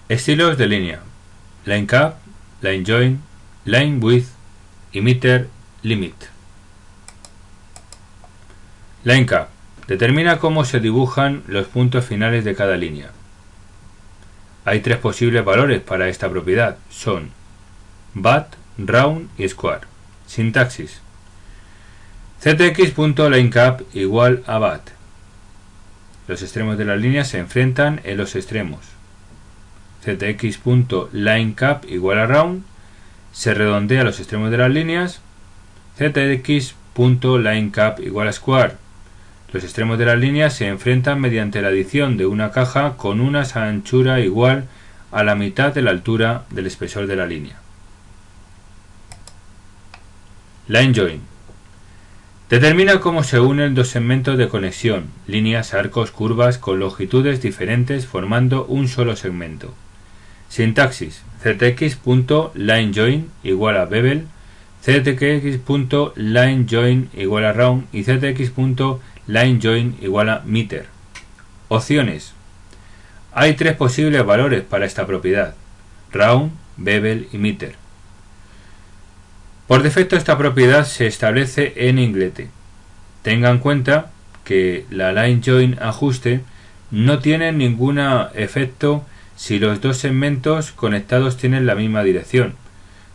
Estilos de línea: line cap, line join, line width y meter limit. Line cap determina cómo se dibujan los puntos finales de cada línea. Hay tres posibles valores para esta propiedad, son bat, round y square. Sintaxis: ctx.linecap igual a bat. Los extremos de las líneas se enfrentan en los extremos. ctx.linecap igual a round, se redondea los extremos de las líneas. ctx.linecap igual a square, los extremos de las líneas se enfrentan mediante la adición de una caja con una anchura igual a la mitad de la altura del espesor de la línea. Line join determina cómo se unen dos segmentos de conexión, líneas, arcos, curvas con longitudes diferentes formando un solo segmento. Sintaxis: ctx.linejoin igual a bevel, ctx.linejoin igual a round y ctx.linejoin igual a meter. Opciones: hay tres posibles valores para esta propiedad: round, bevel y meter. Por defecto esta propiedad se establece en inglete. Tenga en cuenta que la line join ajuste no tiene ningún efecto si los dos segmentos conectados tienen la misma dirección,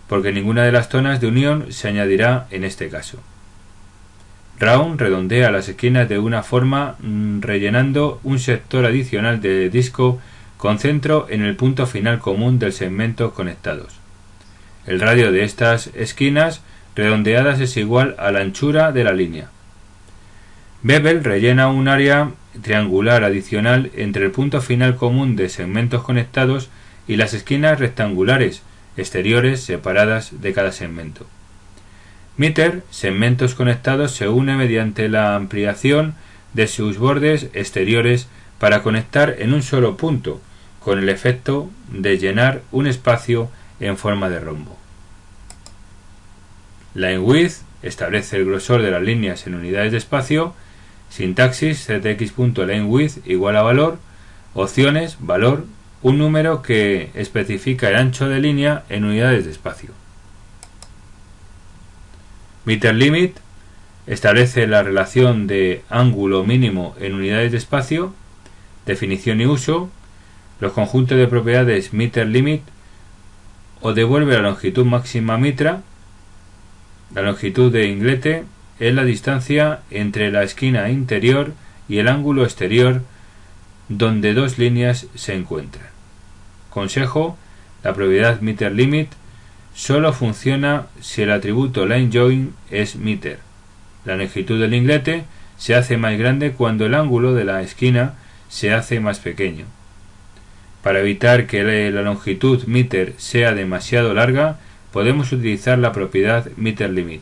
porque ninguna de las zonas de unión se añadirá en este caso. Round redondea las esquinas de una forma rellenando un sector adicional de disco con centro en el punto final común del segmento conectados. El radio de estas esquinas redondeadas es igual a la anchura de la línea. Bevel rellena un área triangular adicional entre el punto final común de segmentos conectados y las esquinas rectangulares exteriores separadas de cada segmento. Meter, segmentos conectados, se une mediante la ampliación de sus bordes exteriores para conectar en un solo punto, con el efecto de llenar un espacio en forma de rombo. Line width establece el grosor de las líneas en unidades de espacio. Sintaxis: ctx.linewidth igual a valor. Opciones: valor, un número que especifica el ancho de línea en unidades de espacio. Meter limit establece la relación de ángulo mínimo en unidades de espacio. Definición y uso: los conjuntos de propiedades meter limit o devuelve la longitud máxima mitra. La longitud de inglete es la distancia entre la esquina interior y el ángulo exterior donde dos líneas se encuentran. Consejo: la propiedad meter limit solo funciona si el atributo linejoin es meter. La longitud del inglete se hace más grande cuando el ángulo de la esquina se hace más pequeño. Para evitar que la longitud meter sea demasiado larga, podemos utilizar la propiedad meter limit.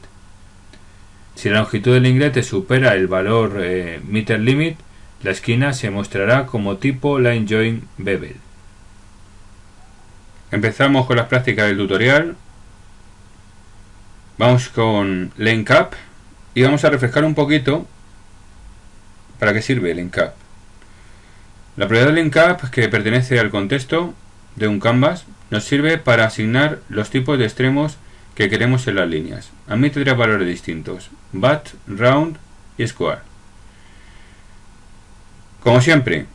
Si la longitud del inglete supera el valor meter limit, la esquina se mostrará como tipo line join bevel. Empezamos con las prácticas del tutorial. Vamos con line cap y vamos a refrescar un poquito para qué sirve el line cap. La propiedad line cap, que pertenece al contexto de un canvas, nos sirve para asignar los tipos de extremos que queremos en las líneas. Admite tres valores distintos: bat, round y square. Como siempre,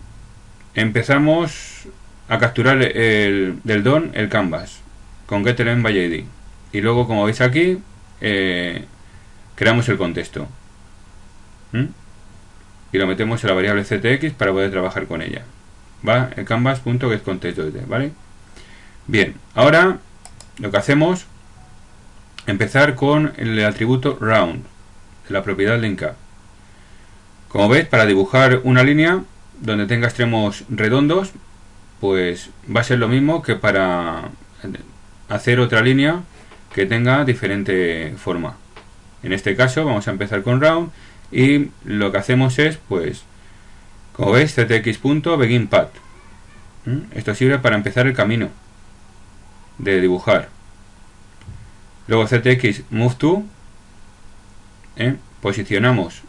empezamos a capturar del DOM el canvas con getElements.id y luego, como veis aquí, creamos el contexto y lo metemos en la variable ctx para poder trabajar con ella. Va el canvas.getContextID, ¿vale? Bien, ahora lo que hacemos, empezar con el atributo round de la propiedad line cap. Como veis, para dibujar una línea donde tenga extremos redondos, pues va a ser lo mismo que para hacer otra línea que tenga diferente forma. En este caso vamos a empezar con round y lo que hacemos es, pues, como veis, ctx.beginPath. Esto sirve para empezar el camino de dibujar. Luego ctx move to, posicionamos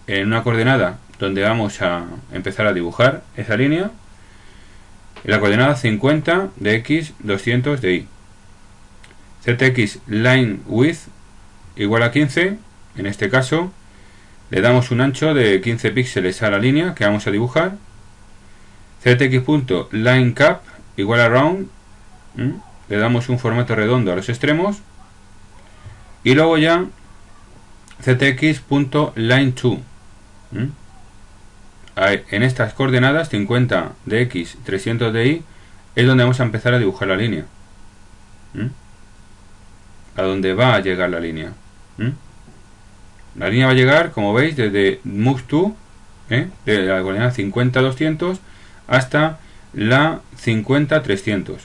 en una coordenada donde vamos a empezar a dibujar esa línea y la coordenada 50 de x, 200 de y. ZX line width igual a 15. En este caso le damos un ancho de 15 píxeles a la línea que vamos a dibujar. ZX.line_cap igual a round. Le damos un formato redondo a los extremos. Y luego ya ZX.line_to. En estas coordenadas 50 de x, 300 de y es donde vamos a empezar a dibujar la línea. A donde va a llegar la línea. La línea va a llegar, como veis, desde move to, de la coordenada 50, 200 hasta la 50, 300.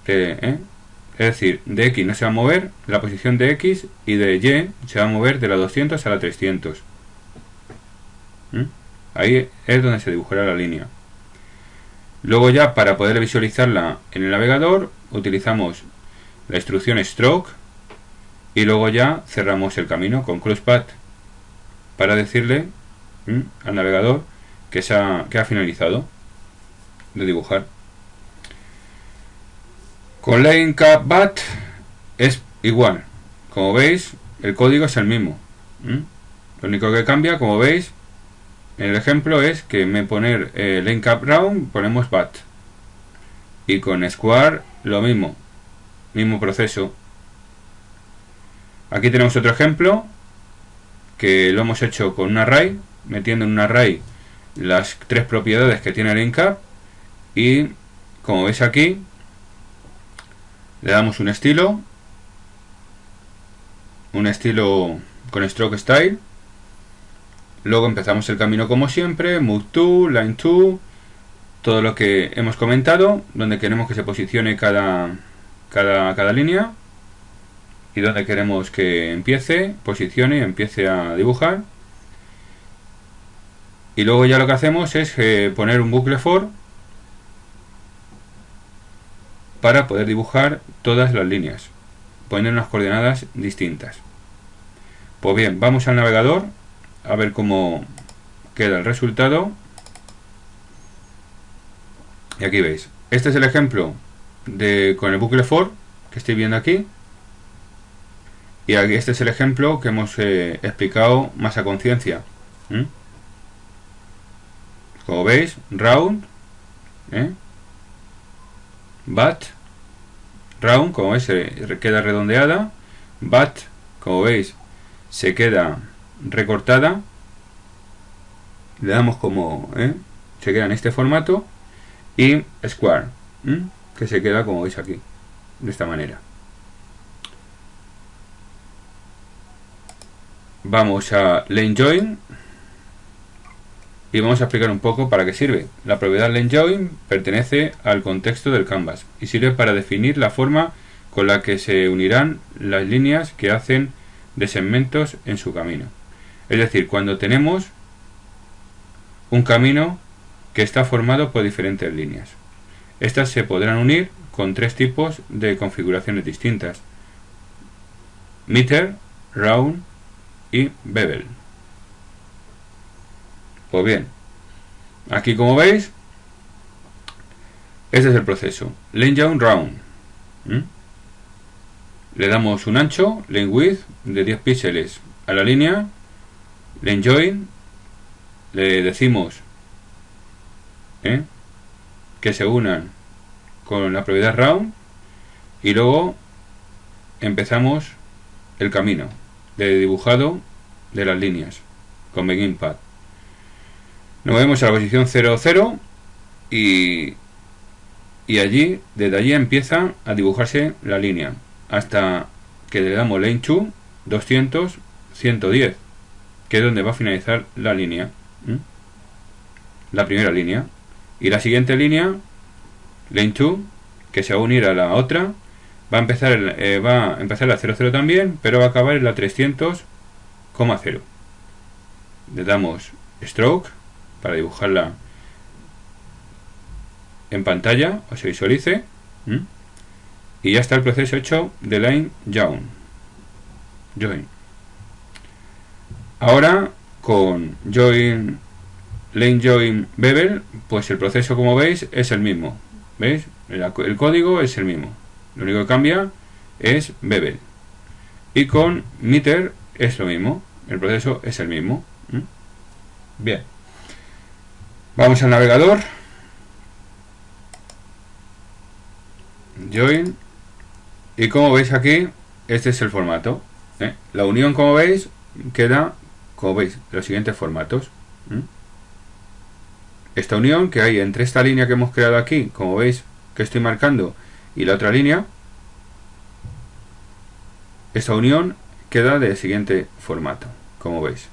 Es decir, de x no se va a mover la posición de x, y de y se va a mover de la 200 a la 300. Ahí es donde se dibujará la línea. Luego ya, para poder visualizarla en el navegador, utilizamos la instrucción stroke y luego ya cerramos el camino con crosspath para decirle al navegador que ha finalizado de dibujar. Con line_cap_bat es igual. Como veis, el código es el mismo. Lo único que cambia, como veis, en el ejemplo es que en vez de poner line_cap_round ponemos bat. Y con square lo mismo. Mismo proceso. Aquí tenemos otro ejemplo que lo hemos hecho con un array, metiendo en un array las tres propiedades que tiene el line_cap, y como veis aquí le damos un estilo con stroke style. Luego empezamos el camino como siempre, move to, line to, todo lo que hemos comentado, donde queremos que se posicione cada línea y donde queremos que empiece, posicione y empiece a dibujar. Y luego ya lo que hacemos es poner un bucle for para poder dibujar todas las líneas, poner unas coordenadas distintas. Pues bien, vamos al navegador a ver cómo queda el resultado. Y aquí veis, este es el ejemplo con el bucle for que estoy viendo aquí, y aquí este es el ejemplo que hemos explicado más a conciencia. Como veis, round, bat, round, como veis, se queda redondeada, bat, como veis, se queda recortada, le damos como, se queda en este formato, y square, que se queda como veis aquí, de esta manera. Vamos a line join y vamos a explicar un poco para qué sirve. La propiedad line join pertenece al contexto del canvas y sirve para definir la forma con la que se unirán las líneas que hacen de segmentos en su camino. Es decir, cuando tenemos un camino que está formado por diferentes líneas. Estas se podrán unir con tres tipos de configuraciones distintas: meter, round y bevel. Pues bien, aquí como veis, este es el proceso. Line join round. Le damos un ancho, line width, de 10 píxeles a la línea. Line join, le decimos que se unan con la propiedad round, y luego empezamos el camino de dibujado de las líneas con begin path. Nos vemos a la posición 0, 0 y allí, desde allí empieza a dibujarse la línea hasta que le damos line to 200, 110, que es donde va a finalizar la línea, la primera línea, y la siguiente línea, line to, que se va a unir a la otra, va a empezar la 0, 0 también, pero va a acabar en la 300,0. Le damos stroke para dibujarla en pantalla o se visualice, y ya está el proceso hecho de line join. Ahora con join line join bevel, pues el proceso, como veis, es el mismo. ¿Veis? El código es el mismo. Lo único que cambia es bevel. Y con meter es lo mismo. El proceso es el mismo. Bien. Vamos al navegador. Join. Y como veis aquí, este es el formato. La unión, como veis, queda, como veis, los siguientes formatos. Esta unión que hay entre esta línea que hemos creado aquí, como veis que estoy marcando, y la otra línea, esta unión queda del siguiente formato, como veis.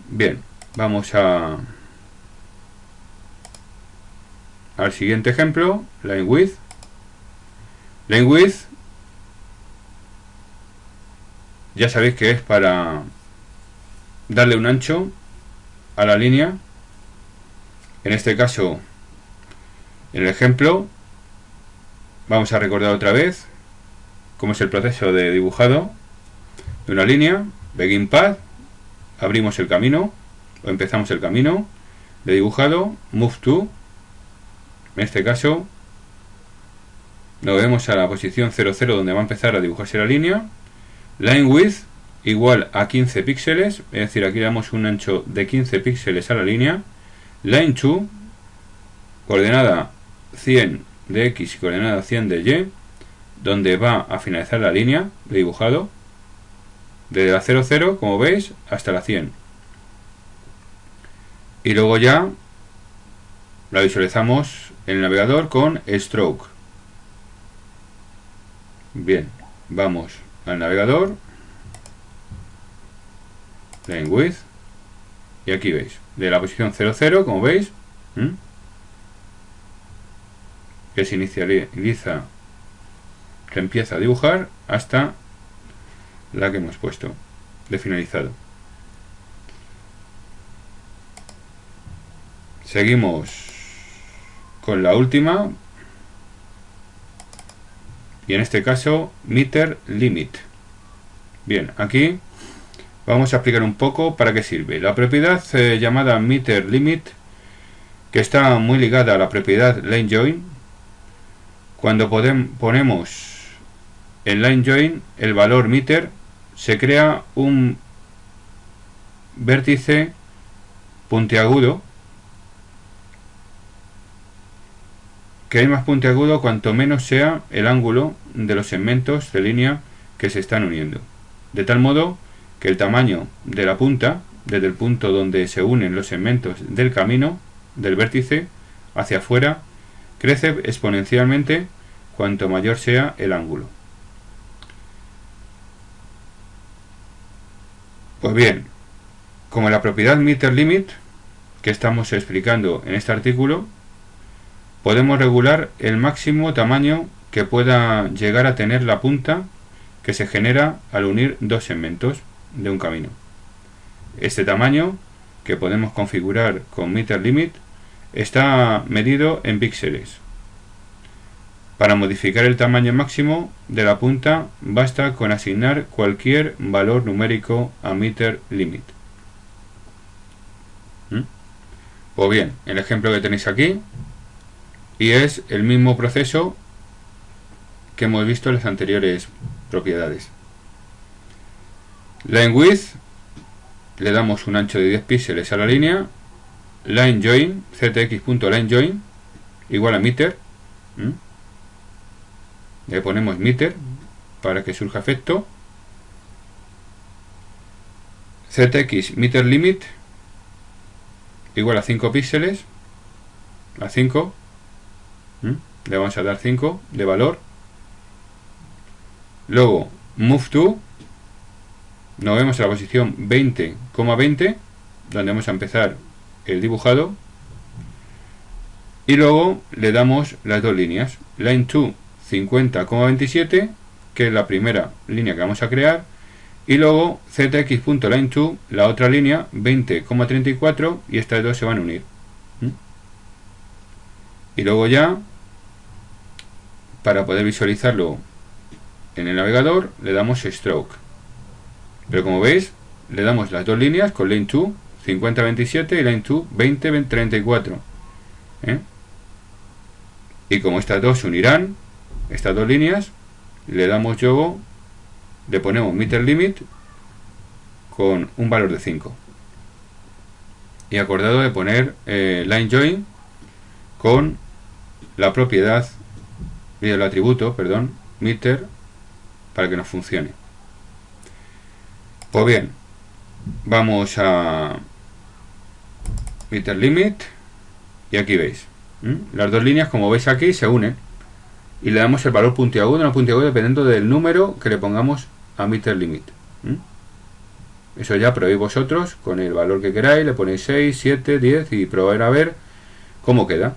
Bien, vamos al siguiente ejemplo, line width. Line width, ya sabéis que es para darle un ancho a la línea. En este caso, en el ejemplo, vamos a recordar otra vez cómo es el proceso de dibujado de una línea. Begin path, abrimos el camino o empezamos el camino de dibujado. Move to, en este caso nos vemos a la posición 00 donde va a empezar a dibujarse la línea. Line width igual a 15 píxeles, es decir, aquí damos un ancho de 15 píxeles a la línea. Line to, coordenada 100 de X y coordenada 100 de Y, donde va a finalizar la línea de dibujado, desde la 00, como veis, hasta la 100. Y luego ya la visualizamos en el navegador con stroke. Bien, vamos al navegador, line width, y aquí veis, de la posición 00, como veis, que se inicializa, que empieza a dibujar, hasta la que hemos puesto de finalizado. Seguimos con la última, y en este caso meter limit. Bien, aquí vamos a explicar un poco para qué sirve. La propiedad llamada meter limit, que está muy ligada a la propiedad line join, cuando ponemos en line join el valor meter, se crea un vértice puntiagudo, que es más puntiagudo cuanto menos sea el ángulo de los segmentos de línea que se están uniendo, de tal modo que el tamaño de la punta, desde el punto donde se unen los segmentos del camino del vértice hacia afuera, crece exponencialmente cuanto mayor sea el ángulo. Pues bien, como la propiedad meter limit que estamos explicando en este artículo, podemos regular el máximo tamaño que pueda llegar a tener la punta que se genera al unir dos segmentos de un camino. Este tamaño, que podemos configurar con meter limit, está medido en píxeles. Para modificar el tamaño máximo de la punta basta con asignar cualquier valor numérico a meter limit. Pues bien, el ejemplo que tenéis aquí, y es el mismo proceso que hemos visto en las anteriores propiedades. Line width, le damos un ancho de 10 píxeles a la línea. Line join, ctx.linejoin igual a meter. Le ponemos meter para que surja efecto. ctx meter limit igual a 5 píxeles, a 5. Le vamos a dar 5 de valor. Luego move to, nos vemos a la posición 20,20, donde vamos a empezar el dibujado, y luego le damos las dos líneas. Line to 50,27, que es la primera línea que vamos a crear, y luego ctx.line2, la otra línea 20,34, y estas dos se van a unir. Y luego ya, para poder visualizarlo en el navegador, le damos stroke. Pero como veis, le damos las dos líneas con line 2 50-27 y line 2 20-34, y como estas dos se unirán, estas dos líneas, le damos luego, le ponemos meter limit con un valor de 5, y acordado de poner line join con la propiedad y el atributo, perdón, meter, para que nos funcione. Pues bien, vamos a meter limit y aquí veis, las dos líneas, como veis aquí, se unen y le damos el valor puntiagudo o no puntiagudo dependiendo del número que le pongamos a meter limit. Eso ya probéis vosotros con el valor que queráis, le ponéis 6, 7, 10 y probar a ver cómo queda.